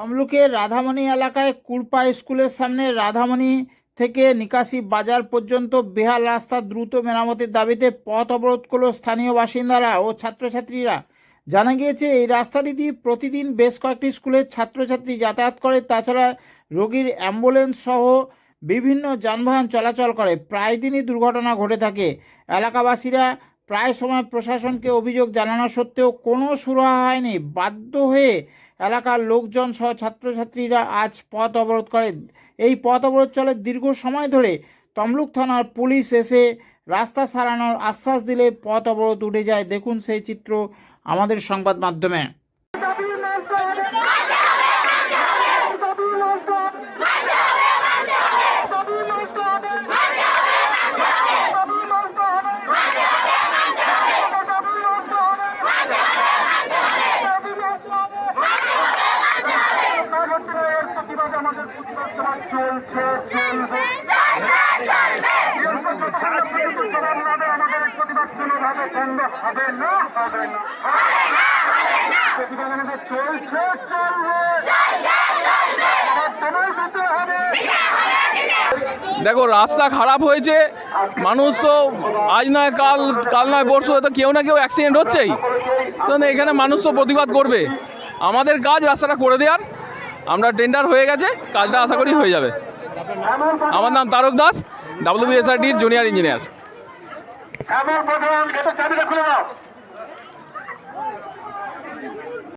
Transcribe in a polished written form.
তমলুকের রাধামণি এলাকায় কুরপা স্কুলের সামনে রাধামণি থেকে নিকাশি বাজার পর্যন্ত বেহাল রাস্তা দ্রুত মেরামতের দাবিতে পথ অবরোধ করল স্থানীয় বাসিন্দারা ও ছাত্রছাত্রীরা। জানা গিয়েছে এই রাস্তাটি দিয়ে প্রতিদিন বেশ কয়েকটি স্কুলের ছাত্রছাত্রী যাতায়াত করে। তাছাড়া রোগীর অ্যাম্বুলেন্স সহ বিভিন্ন যানবাহন চলাচল করে। প্রায় দিনই দুর্ঘটনা ঘটে থাকে। এলাকাবাসীরা প্রায় সময় প্রশাসনকে অভিযোগ জানানো সত্ত্বেও কোনো সুরাহা হয়নি। বাধ্য হয়ে এলাকার লোকজন সহ ছাত্রছাত্রীরা আজ পথ অবরোধ করে। এই পথ অবরোধ চলে দীর্ঘ সময় ধরে। তমলুক থানার পুলিশ এসে রাস্তা সারানোর আশ্বাস দিলে পথ অবরোধ উঠে যায়। দেখুন সেই চিত্র আমাদের সংবাদ মাধ্যমে। দেখো রাস্তা খারাপ হয়েছে, মানুষ তো আজ নয় কাল, কাল নয় পরশু তো কেউ না কেউ অ্যাক্সিডেন্ট হচ্ছেই। তো এখানে মানুষ তো প্রতিবাদ করবে। আমাদের কাজ রাস্তাটা করে দেওয়ার, আমরা টেন্ডার হয়ে গেছে, কাজটা আশা করি হয়ে যাবে। আমার নাম Tarak Das, WBSRD junior engineer.